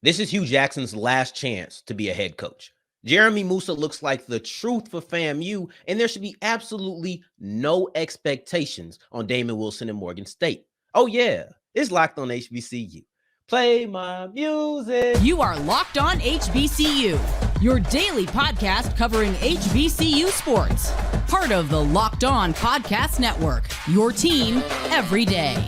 This is Hue Jackson's last chance to be a head coach. Jeremy Moussa looks like the truth for FAMU, and there should be absolutely no expectations on Damon Wilson and Morgan State. Oh yeah, it's Locked on HBCU. Play my music. You are Locked on HBCU, your daily podcast covering HBCU sports. Part of the Locked On Podcast Network, your team every day.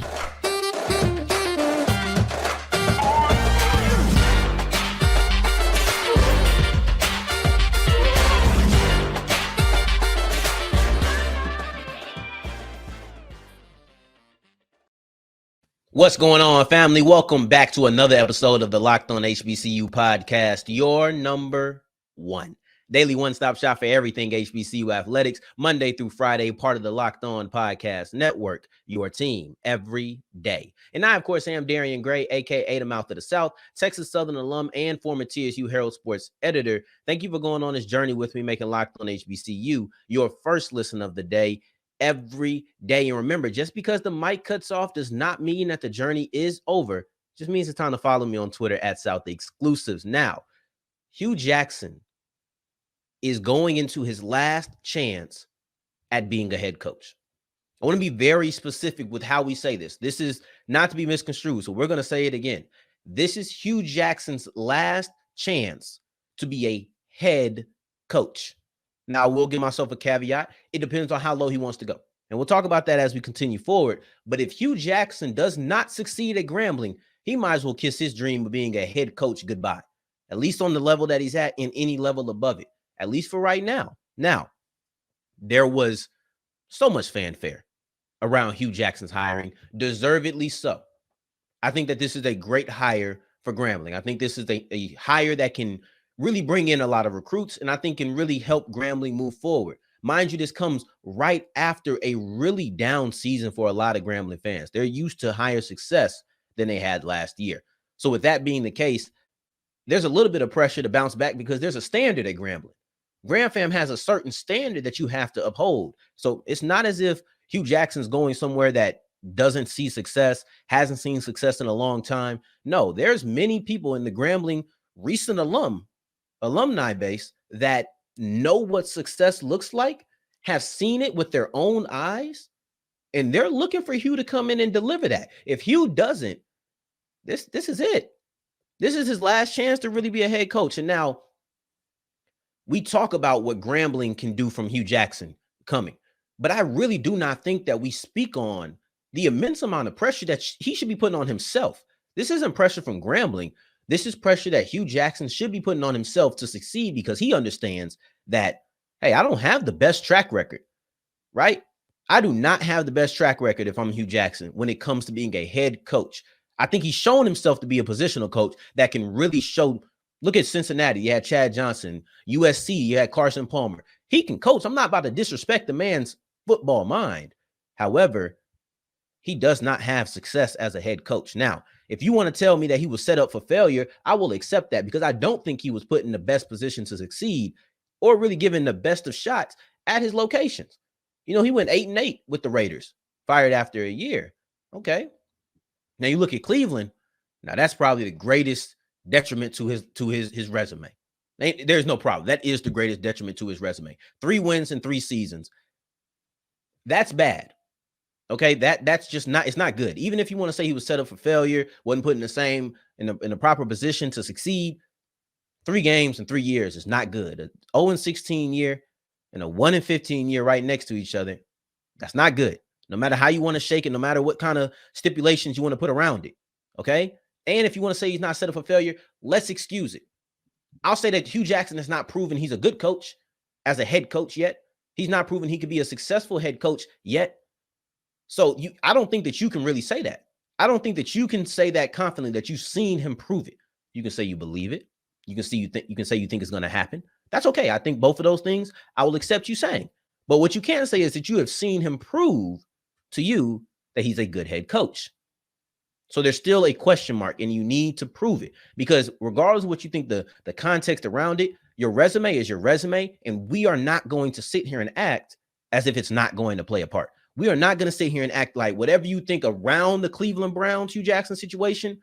What's going on, family? Welcome back to another episode of the Locked on HBCU podcast, your number one daily one-stop shop for everything HBCU athletics, Monday through Friday, part of the Locked On Podcast Network, your team every day. And I, of course, am Darian Gray, a.k.a. the Mouth of the South, Texas Southern alum and former TSU Herald Sports editor. Thank you for going on this journey with me, making Locked on HBCU your first listen of the day every day. And remember, just because the mic cuts off does not mean that the journey is over. It just means it's time to follow me on Twitter at South Exclusives. Now, Hue Jackson is going into his last chance at being a head coach. I want to be very specific with how we say this. This is not to be misconstrued, so we're going to say it again. This is Hue Jackson's last chance to be a head coach. Now, I will give myself a caveat. It depends on how low he wants to go. And we'll talk about that as we continue forward. But if Hue Jackson does not succeed at Grambling, he might as well kiss his dream of being a head coach goodbye, at least on the level that he's at in any level above it, at least for right now. Now, there was so much fanfare around Hue Jackson's hiring, deservedly so. I think that this is a great hire for Grambling. I think this is a hire that can really bring in a lot of recruits, and I think can really help Grambling move forward. Mind you, this comes right after a really down season for a lot of Grambling fans. They're used to higher success than they had last year. So with that being the case, there's a little bit of pressure to bounce back because there's a standard at Grambling. Gram Fam has a certain standard that you have to uphold. So it's not as if Hue Jackson's going somewhere that doesn't see success, hasn't seen success in a long time. No, there's many people in the Grambling recent alumni base that know what success looks like, have seen it with their own eyes, and they're looking for Hue to come in and deliver that. If Hue doesn't, this is it. This is his last chance to really be a head coach. And now we talk about what Grambling can do from Hue Jackson coming, but I really do not think that we speak on the immense amount of pressure that he should be putting on himself. This isn't pressure from Grambling. This is pressure that Hue Jackson should be putting on himself to succeed, because he understands that, hey, I don't have the best track record, right? I do not have the best track record if I'm Hue Jackson when it comes to being a head coach. I think he's shown himself to be a positional coach that can really show. Look at Cincinnati. You had Chad Johnson. USC, you had Carson Palmer. He can coach. I'm not about to disrespect the man's football mind. However, he does not have success as a head coach. Now, if you want to tell me that he was set up for failure, I will accept that, because I don't think he was put in the best position to succeed or really given the best of shots at his locations. You know, he went 8-8 with the Raiders, fired after a year. Okay. Now you look at Cleveland. Now that's probably the greatest detriment to his resume. There's no problem. That is the greatest detriment to his resume. 3 wins in 3 seasons. That's bad. Okay, that's just not, it's not good. Even if you want to say he was set up for failure, wasn't put in the proper position to succeed, 3 games in 3 years is not good. A 0-16 year and a 1-15 year right next to each other, that's not good. No matter how you want to shake it, no matter what kind of stipulations you want to put around it. Okay, and if you want to say he's not set up for failure, let's excuse it. I'll say that Hue Jackson has not proven he's a good coach as a head coach yet. He's not proven he could be a successful head coach yet. So I don't think that you can really say that. I don't think that you can say that confidently, that you've seen him prove it. You can say you believe it. You can say you think it's going to happen. That's okay. I think both of those things I will accept you saying. But what you can say is that you have seen him prove to you that he's a good head coach. So there's still a question mark, and you need to prove it, because regardless of what you think the context around it, your resume is your resume, and we are not going to sit here and act as if it's not going to play a part. We are not going to sit here and act like whatever you think around the Cleveland Browns Hue Jackson situation,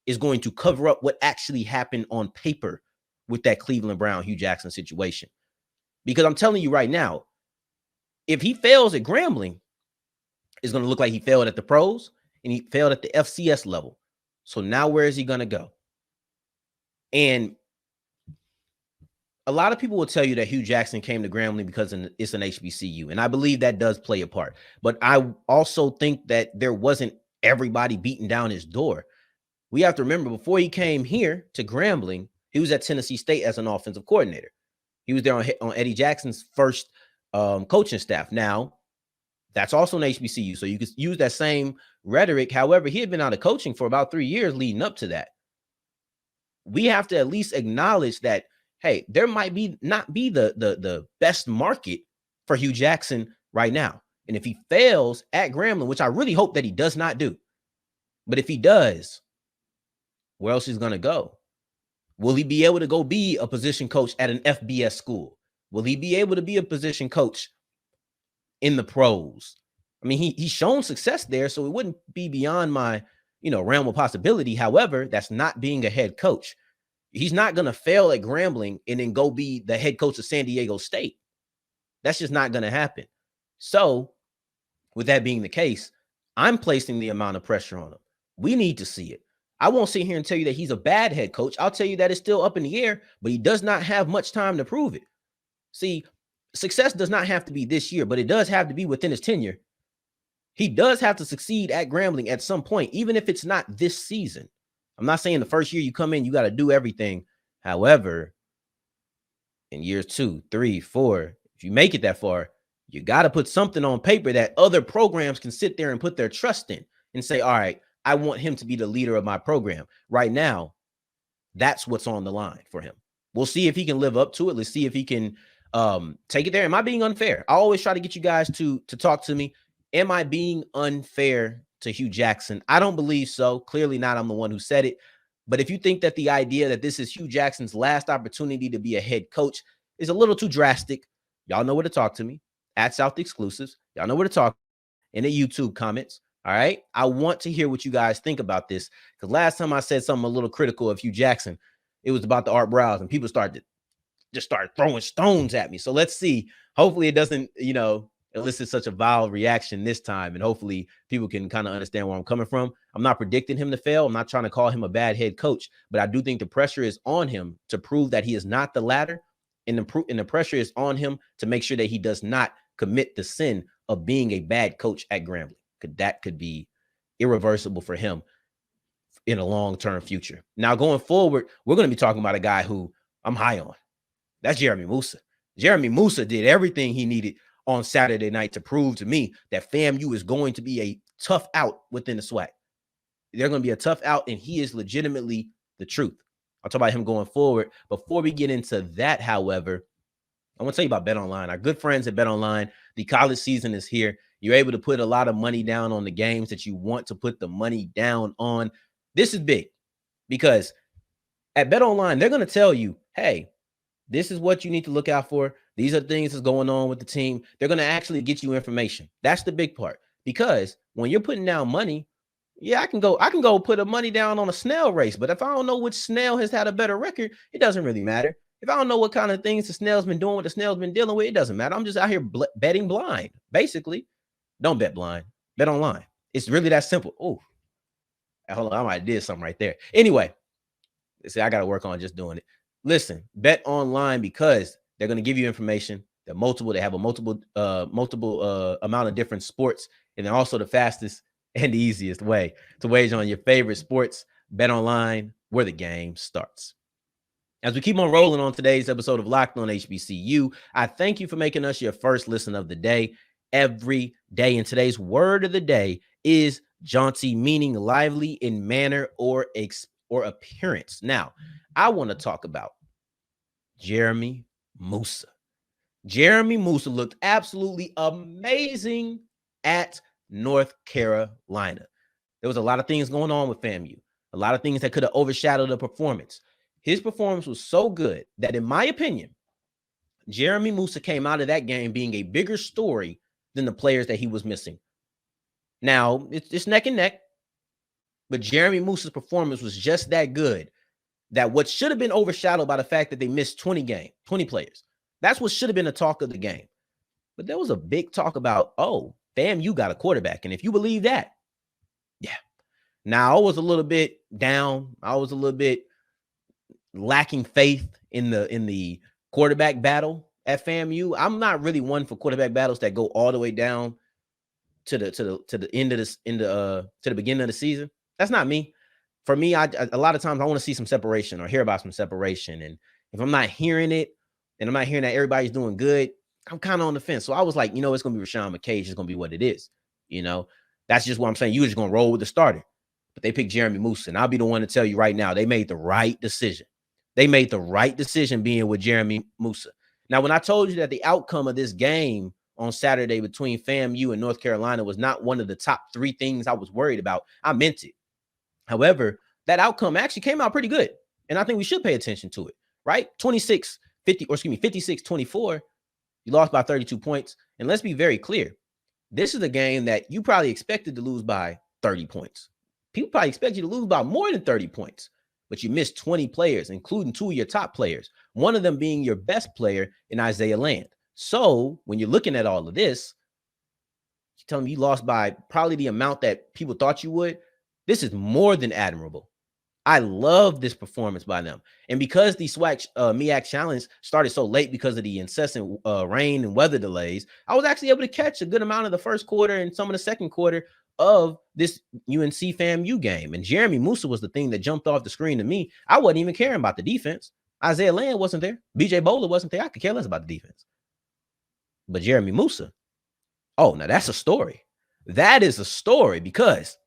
is going to cover up what actually happened on paper with that Cleveland Brown Hue Jackson situation. Because I'm telling you right now, if he fails at Grambling, it's going to look like he failed at the pros and he failed at the FCS level. So now where is he going to go? And a lot of people will tell you that Hue Jackson came to Grambling because it's an HBCU. And I believe that does play a part. But I also think that there wasn't everybody beating down his door. We have to remember, before he came here to Grambling, he was at Tennessee State as an offensive coordinator. He was there on Eddie Jackson's first coaching staff. Now, that's also an HBCU, so you could use that same rhetoric. However, he had been out of coaching for about 3 years leading up to that. We have to at least acknowledge that, hey, there might not be the best market for Hue Jackson right now. And if he fails at Grambling, which I really hope that he does not do, but if he does, where else is going to go? Will he be able to go be a position coach at an FBS school? Will he be able to be a position coach in the pros? I mean, he's shown success there, so it wouldn't be beyond my, realm of possibility. However, that's not being a head coach. He's not going to fail at Grambling and then go be the head coach of San Diego State. That's just not going to happen. So with that being the case, I'm placing the amount of pressure on him. We need to see it. I won't sit here and tell you that he's a bad head coach. I'll tell you that it's still up in the air, but he does not have much time to prove it. See, success does not have to be this year, but it does have to be within his tenure. He does have to succeed at Grambling at some point, even if it's not this season. I'm not saying the first year you come in, you got to do everything. However, in years 2, 3, 4, if you make it that far, you got to put something on paper that other programs can sit there and put their trust in and say, all right, I want him to be the leader of my program. Right now, that's what's on the line for him. We'll see if he can live up to it. Let's see if he can take it there. Am I being unfair? I always try to get you guys to talk to me. Am I being unfair to Hue Jackson? I don't believe so. Clearly not. I'm the one who said it. But if you think that the idea that this is Hue Jackson's last opportunity to be a head coach is a little too drastic, y'all know where to talk to me at South Exclusives. Y'all know where to talk in the YouTube comments. All right. I want to hear what you guys think about this, because last time I said something a little critical of Hue Jackson, it was about the art brows and people started throwing stones at me. So let's see. Hopefully it doesn't, elicit such a vile reaction this time. And hopefully people can kind of understand where I'm coming from. I'm not predicting him to fail. I'm not trying to call him a bad head coach, but I do think the pressure is on him to prove that he is not the latter. And the pressure is on him to make sure that he does not commit the sin of being a bad coach at Grambling. That could be irreversible for him in a long-term future. Now, going forward, we're going to be talking about a guy who I'm high on. That's Jeremy Moussa. Jeremy Moussa did everything he needed on Saturday night to prove to me that FAMU is going to be a tough out within the SWAC. They're going to be a tough out, and he is legitimately the truth. I'll talk about him going forward. Before we get into that, however, I want to tell you about BetOnline. Our good friends at BetOnline. The college season is here. You're able to put a lot of money down on the games that you want to put the money down on. This is big because at BetOnline, they're going to tell you, hey, this is what you need to look out for. These are things that's going on with the team. They're going to actually get you information. That's the big part, because when you're putting down money, yeah, I can go put a money down on a snail race. But if I don't know which snail has had a better record, it doesn't really matter. If I don't know what kind of things the snail's been doing, what the snail's been dealing with, it doesn't matter. I'm just out here betting blind, basically. Don't bet blind. Bet online. It's really that simple. Oh, hold on. I might have did something right there. Anyway, see, I got to work on just doing it. Listen, bet online, because they're going to give you information. They have a multiple amount of different sports, and they're also the fastest and the easiest way to wager on your favorite sports. Bet online, where the game starts. As we keep on rolling on today's episode of Locked On HBCU, I thank you for making us your first listen of the day every day. And today's word of the day is jaunty, meaning lively in manner or appearance. Now, I want to talk about Jeremy Moussa. Jeremy Moussa looked absolutely amazing at North Carolina. There was a lot of things going on with FAMU, a lot of things that could have overshadowed the performance. His performance was so good that, in my opinion, Jeremy Moussa came out of that game being a bigger story than the players that he was missing. Now, it's neck and neck. But Jeremy Moussa's performance was just that good that what should have been overshadowed by the fact that they missed 20 players. That's what should have been the talk of the game. But there was a big talk about, oh, FAMU got a quarterback. And if you believe that, yeah. Now, I was a little bit down. I was a little bit lacking faith in the quarterback battle at FAMU. I'm not really one for quarterback battles that go all the way down to the end of this, to the beginning of the season. That's not me. For me, a lot of times I want to see some separation or hear about some separation. And if I'm not hearing it and I'm not hearing that everybody's doing good, I'm kind of on the fence. So I was like, it's going to be Rashawn McCage. It's going to be what it is. That's just what I'm saying. You're just going to roll with the starter. But they picked Jeremy Moussa. And I'll be the one to tell you right now, they made the right decision. They made the right decision being with Jeremy Moussa. Now, when I told you that the outcome of this game on Saturday between FAMU and North Carolina was not one of the top 3 things I was worried about, I meant it. However, that outcome actually came out pretty good. And I think we should pay attention to it, right? 56-24. You lost by 32 points. And let's be very clear. This is a game that you probably expected to lose by 30 points. People probably expect you to lose by more than 30 points. But you missed 20 players, including 2 of your top players, one of them being your best player in Isaiah Land. So when you're looking at all of this, you're telling me you lost by probably the amount that people thought you would. This is more than admirable. I love this performance by them. And because the SWAC MEAC Challenge started so late because of the incessant rain and weather delays, I was actually able to catch a good amount of the first quarter and some of the second quarter of this UNC FAMU game. And Jeremy Moussa was the thing that jumped off the screen to me. I wasn't even caring about the defense. Isaiah Land wasn't there. BJ Bowler wasn't there. I could care less about the defense. But Jeremy Moussa, oh, now that's a story. That is a story because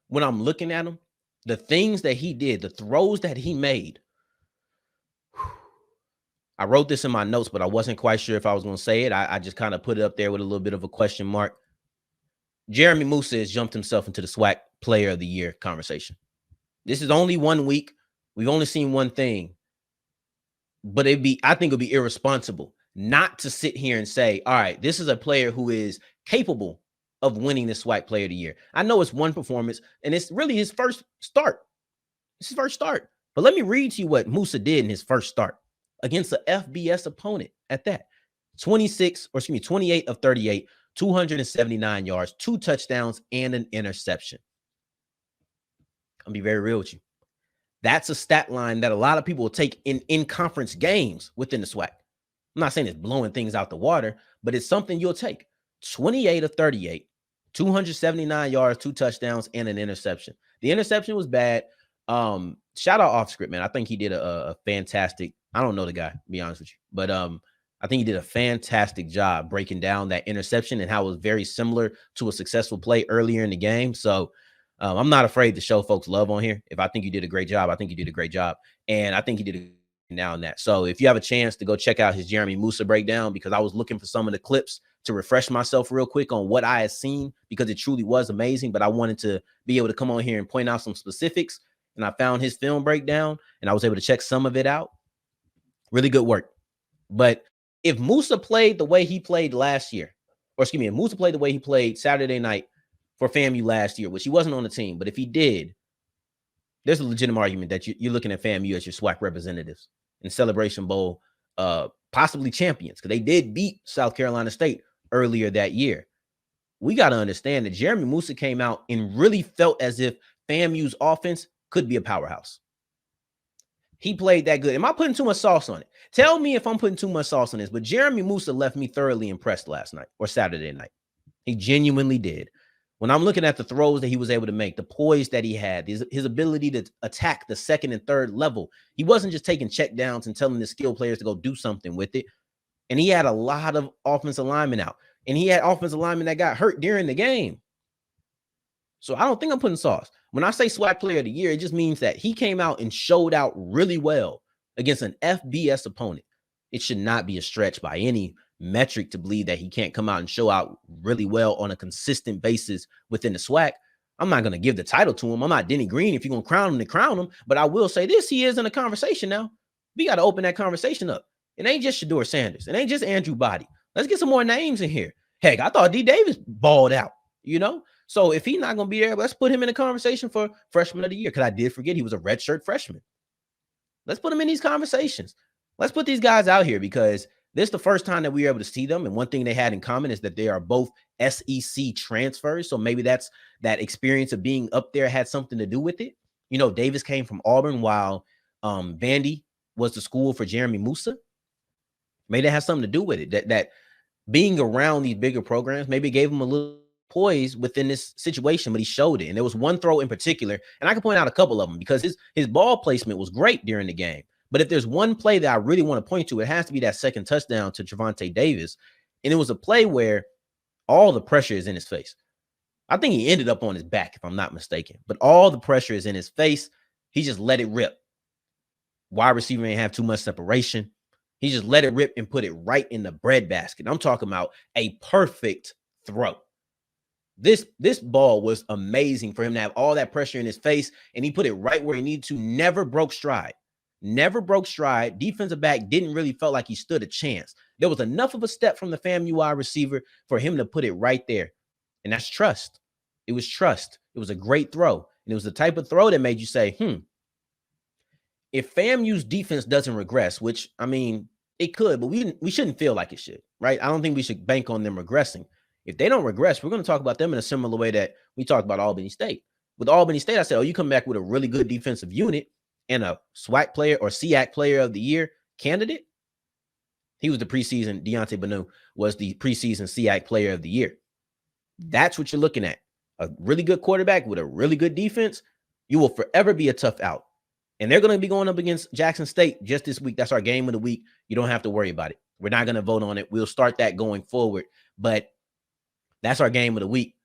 when I'm looking at him, the things that he did, the throws that he made, I wrote this in my notes, but I wasn't quite sure if I was going to say it. I just kind of put it up there with a little bit of a question mark. Jeremy Moussa has jumped himself into the SWAC Player of the Year conversation. This is only 1 week. We've only seen one thing. But I think it'd be irresponsible not to sit here and say, all right, this is a player who is capable of winning the SWAC Player of the Year. I know it's one performance, and it's really his first start. It's his first start. But let me read to you what Moussa did in his first start against an FBS opponent at that. 28 of 38, 279 yards, 2 touchdowns, and an interception. I'll be very real with you. That's a stat line that a lot of people will take in conference games within the SWAC. I'm not saying it's blowing things out the water, but it's something you'll take. 28 of 38, 279 yards, 2 touchdowns, and an interception. The interception was bad. Shout out off script, man. I think he did a fantastic, I don't know the guy, to be honest with you, but I think he did a fantastic job breaking down that interception and how it was very similar to a successful play earlier in the game. So I'm not afraid to show folks love on here. If I think you did a great job, I think you did a great job. And I think he did a now in that. So if you have a chance to go check out his Jeremy Moussa breakdown, because I was looking for some of the clips to refresh myself real quick on what I had seen, because it truly was amazing. But I wanted to be able to come on here and point out some specifics. And I found his film breakdown and I was able to check some of it out. Really good work. But if Moussa played the way he played last year, or excuse me, if Moussa played the way he played Saturday night for FAMU last year, which he wasn't on the team, but if he did, there's a legitimate argument that you're looking at FAMU as your SWAC representatives in Celebration Bowl, possibly champions, because they did beat South Carolina State earlier that year. We got to understand that Jeremy Moussa came out and really felt as if FAMU's offense could be a powerhouse. He played that good. Am I putting too much sauce on it? Tell me if I'm putting too much sauce on this, but Jeremy Moussa left me thoroughly impressed last night or Saturday night. He genuinely did. When I'm looking at the throws that he was able to make, the poise that he had, his ability to attack the second and third level, he wasn't just taking check downs and telling the skill players to go do something with it. And he had a lot of offensive linemen out. And he had offensive linemen that got hurt during the game. So I don't think I'm putting sauce. When I say SWAC Player of the Year, it just means that he came out and showed out really well against an FBS opponent. It should not be a stretch by any metric to believe that he can't come out and show out really well on a consistent basis within the SWAC. I'm not going to give the title to him. I'm not Denny Green. If you're going to crown him, then crown him. But I will say this, he is in a conversation now. We got to open that conversation up. It ain't just Shador Sanders. It ain't just Andrew Body. Let's get some more names in here. Heck, I thought D. Davis balled out, you know? So if he's not going to be there, let's put him in a conversation for freshman of the year. Because I did forget he was a redshirt freshman. Let's put him in these conversations. Let's put these guys out here because this is the first time that we were able to see them. And one thing they had in common is that they are both SEC transfers. So maybe that's that experience of being up there had something to do with it. You know, Davis came from Auburn while Vandy was the school for Jeremy Moussa. Maybe that has something to do with it. That being around these bigger programs maybe gave him a little poise within this situation, but he showed it. And there was one throw in particular, and I can point out a couple of them because his ball placement was great during the game. But if there's one play that I really want to point to, it has to be that second touchdown to Trevonte Davis. And it was a play where all the pressure is in his face. I think he ended up on his back, if I'm not mistaken. But all the pressure is in his face. He just let it rip. Wide receiver ain't have too much separation. He just let it rip and put it right in the breadbasket. I'm talking about a perfect throw. This ball was amazing for him to have all that pressure in his face, and he put it right where he needed to. Never broke stride. Never broke stride. Defensive back didn't really felt like he stood a chance. There was enough of a step from the FAMU wide receiver for him to put it right there. And that's trust. It was trust. It was a great throw. And it was the type of throw that made you say, if FAMU's defense doesn't regress, which, I mean, it could, but we shouldn't feel like it should, right? I don't think we should bank on them regressing. If they don't regress, we're going to talk about them in a similar way that we talked about Albany State. With Albany State, I said, you come back with a really good defensive unit and a SWAC player or SEAC player of the year candidate. He was the preseason, Deontay Banu was the preseason SEAC player of the year. That's what you're looking at. A really good quarterback with a really good defense. You will forever be a tough out. And they're going to be going up against Jackson State just this week. That's our game of the week. You don't have to worry about it. We're not going to vote on it. We'll start that going forward. But that's our game of the week.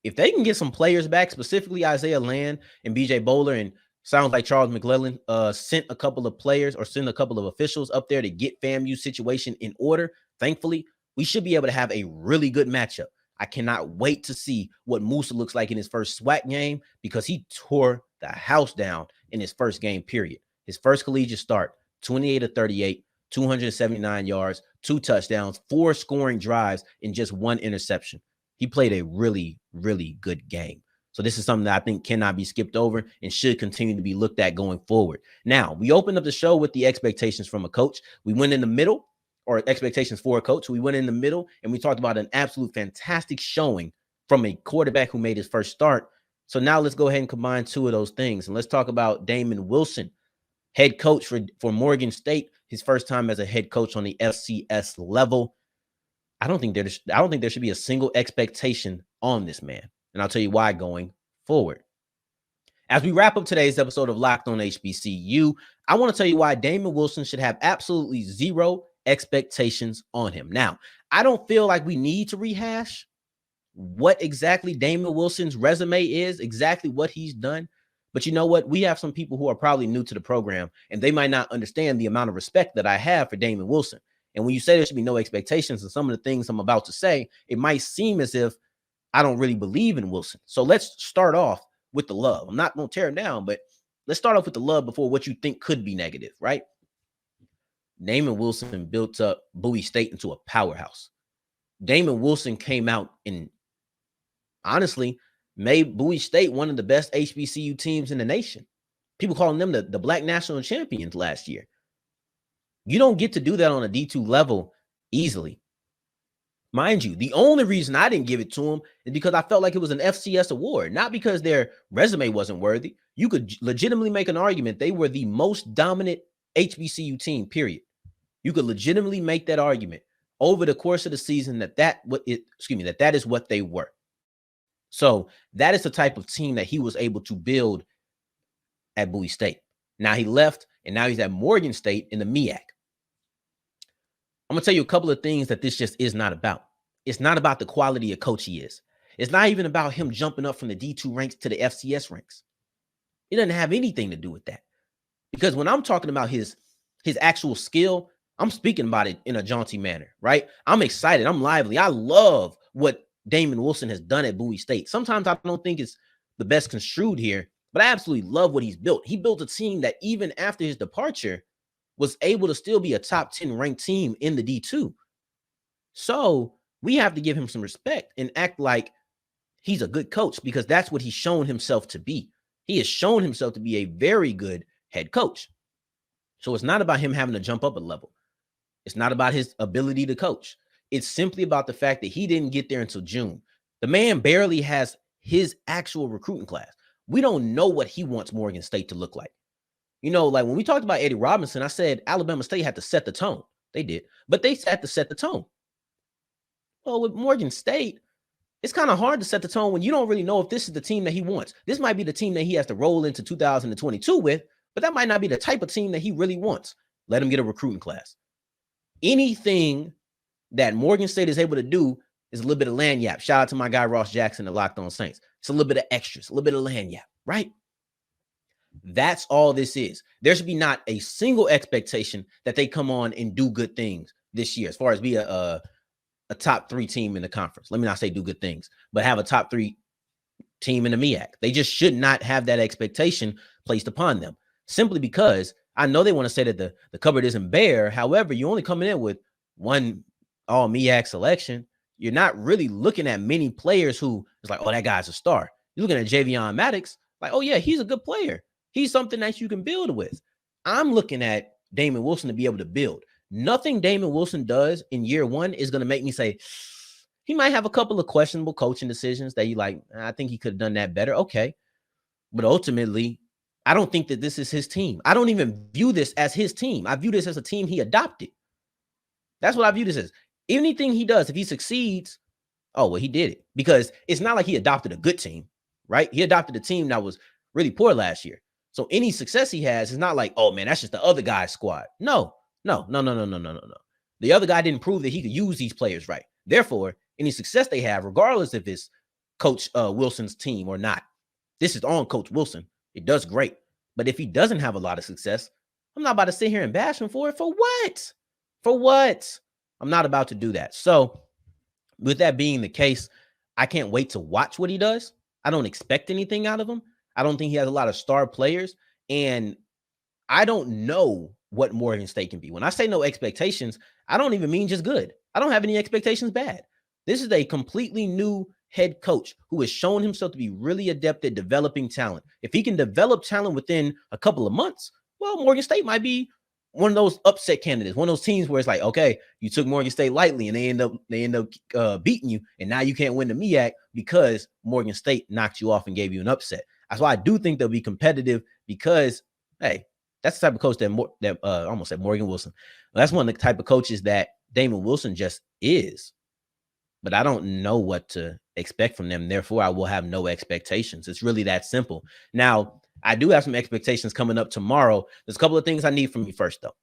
If they can get some players back, specifically Isaiah Land and BJ Bowler, and sounds like Charles McClellan sent a couple of players or sent a couple of officials up there to get FAMU's situation in order, thankfully, we should be able to have a really good matchup. I cannot wait to see what Moussa looks like in his first SWAC game because he tore the house down in his first game, period. His first collegiate start, 28 of 38, 279 yards, 2 touchdowns, 4 scoring drives, and just 1 interception. He played a really, really good game. So this is something that I think cannot be skipped over and should continue to be looked at going forward. Now, we opened up the show with the expectations from a coach. We went in the middle, or expectations for a coach. We went in the middle, and we talked about an absolute fantastic showing from a quarterback who made his first start. So now let's go ahead and combine 2 of those things. And let's talk about Damon Wilson, head coach for Morgan State, his first time as a head coach on the FCS level. I don't think there should be a single expectation on this man. And I'll tell you why going forward. As we wrap up today's episode of Locked On HBCU, I want to tell you why Damon Wilson should have absolutely 0 expectations on him. Now, I don't feel like we need to rehash what exactly Damon Wilson's resume is, exactly what he's done. But you know what? We have some people who are probably new to the program, and they might not understand the amount of respect that I have for Damon Wilson. And when you say there should be no expectations and some of the things I'm about to say, it might seem as if I don't really believe in Wilson. So let's start off with the love. I'm not going to tear him down, but let's start off with the love before what you think could be negative, right? Damon Wilson built up Bowie State into a powerhouse. Damon Wilson came out and honestly made Bowie State one of the best HBCU teams in the nation. People calling them the Black National Champions last year. You don't get to do that on a D2 level easily. Mind you, the only reason I didn't give it to him is because I felt like it was an FCS award, not because their resume wasn't worthy. You could legitimately make an argument they were the most dominant HBCU team, period. You could legitimately make that argument over the course of the season that is what they were. So that is the type of team that he was able to build at Bowie State. Now he left, and now he's at Morgan State in the MEAC. I'm going to tell you a couple of things that this just is not about. It's not about the quality of coach he is. It's not even about him jumping up from the D2 ranks to the FCS ranks. It doesn't have anything to do with that. Because when I'm talking about his actual skill, I'm speaking about it in a jaunty manner, right? I'm excited. I'm lively. I love what Damon Wilson has done at Bowie State. Sometimes I don't think it's the best construed here, but I absolutely love what he's built. He built a team that even after his departure was able to still be a top 10 ranked team in the D2. So we have to give him some respect and act like he's a good coach because that's what he's shown himself to be. He has shown himself to be a very good head coach. So it's not about him having to jump up a level. It's not about his ability to coach. It's simply about the fact that he didn't get there until June. The man barely has his actual recruiting class. We don't know what he wants Morgan State to look like. You know, like when we talked about Eddie Robinson, I said Alabama State had to set the tone. They did, but they had to set the tone. Well, with Morgan State, it's kind of hard to set the tone when you don't really know if this is the team that he wants. This might be the team that he has to roll into 2022 with, but that might not be the type of team that he really wants. Let him get a recruiting class. Anything that Morgan State is able to do is a little bit of land yap. Shout out to my guy Ross Jackson at Locked On Saints. It's a little bit of extras, a little bit of land yap, right? That's all this is. There should be not a single expectation that they come on and do good things this year as far as be a top 3 team in the conference. Let me not say do good things, but have a top 3 team in the MEAC. They just should not have that expectation placed upon them simply because I know they want to say that the cupboard isn't bare. However, you're only coming in with one all MEAC selection. You're not really looking at many players who is like, oh, that guy's a star. You're looking at Javion Maddox, like, oh, yeah, he's a good player. He's something that you can build with. I'm looking at Damon Wilson to be able to build. Nothing Damon Wilson does in year 1 is going to make me say he might have a couple of questionable coaching decisions that you like. I think he could have done that better. Okay. But ultimately, I don't think that this is his team. I don't even view this as his team. I view this as a team he adopted. That's what I view this as. Anything he does, if he succeeds, oh, well, he did it. Because it's not like he adopted a good team, right? He adopted a team that was really poor last year. So any success he has is not like, oh, man, that's just the other guy's squad. No. The other guy didn't prove that he could use these players right. Therefore, any success they have, regardless if it's Coach Wilson's team or not, this is on Coach Wilson. It does great. But if he doesn't have a lot of success, I'm not about to sit here and bash him for it. For what? For what? I'm not about to do that. So with that being the case, I can't wait to watch what he does. I don't expect anything out of him. I don't think he has a lot of star players. And I don't know what Morgan State can be. When I say no expectations, I don't even mean just good. I don't have any expectations bad. This is a completely new head coach who has shown himself to be really adept at developing talent. If he can develop talent within a couple of months, well, Morgan State might be one of those upset candidates, one of those teams where it's like, okay, you took Morgan State lightly and they end up beating you, and now you can't win the MEAC because Morgan State knocked you off and gave you an upset. That's why I do think they'll be competitive because, hey, that's the type of coach that I almost said Morgan Wilson. That's one of the type of coaches that Damon Wilson just is. But I don't know what to expect from them. Therefore, I will have no expectations. It's really that simple. Now, I do have some expectations coming up tomorrow. There's a couple of things I need from you first, though.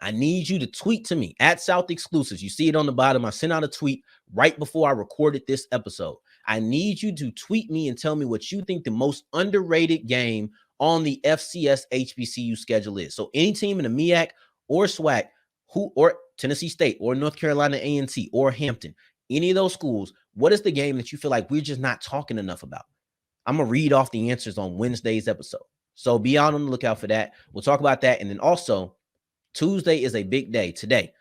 I need you to tweet to me at South Exclusives. You see it on the bottom. I sent out a tweet right before I recorded this episode. I need you to tweet me and tell me what you think the most underrated game on the FCS HBCU schedule is. So any team in the MEAC or SWAC, or Tennessee State or North Carolina A&T or Hampton, any of those schools, what is the game that you feel like we're just not talking enough about? I'm going to read off the answers on Wednesday's episode. So be on the lookout for that. We'll talk about that. And then also, Tuesday is a big day today.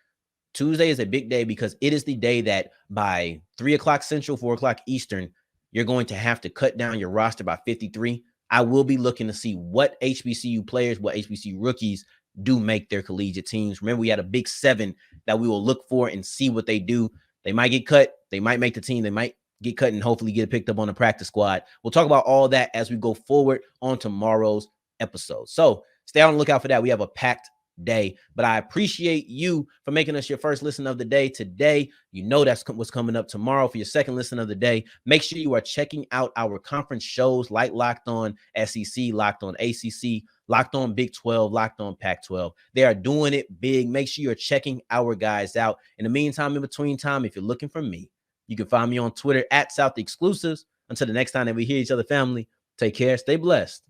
Tuesday is a big day because it is the day that by 3 o'clock Central, 4 o'clock Eastern, you're going to have to cut down your roster by 53. I will be looking to see what HBCU players, what HBCU rookies do make their collegiate teams. Remember, we had a big 7 that we will look for and see what they do. They might get cut. They might make the team. They might get cut and hopefully get picked up on the practice squad. We'll talk about all that as we go forward on tomorrow's episode. So stay on the lookout for that. We have a packed day, but I appreciate you for making us your first listen of the day today. You know that's what's coming up tomorrow for your second listen of the day. Make sure you are checking out our conference shows like Locked On SEC, Locked On ACC, Locked On Big 12, Locked On Pac-12. They are doing it big. Make sure you're checking our guys out. In the meantime, in between time, if you're looking for me, you can find me on Twitter at South Exclusives. Until the next time that we hear each other, family, take care, stay blessed.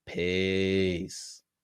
Peace.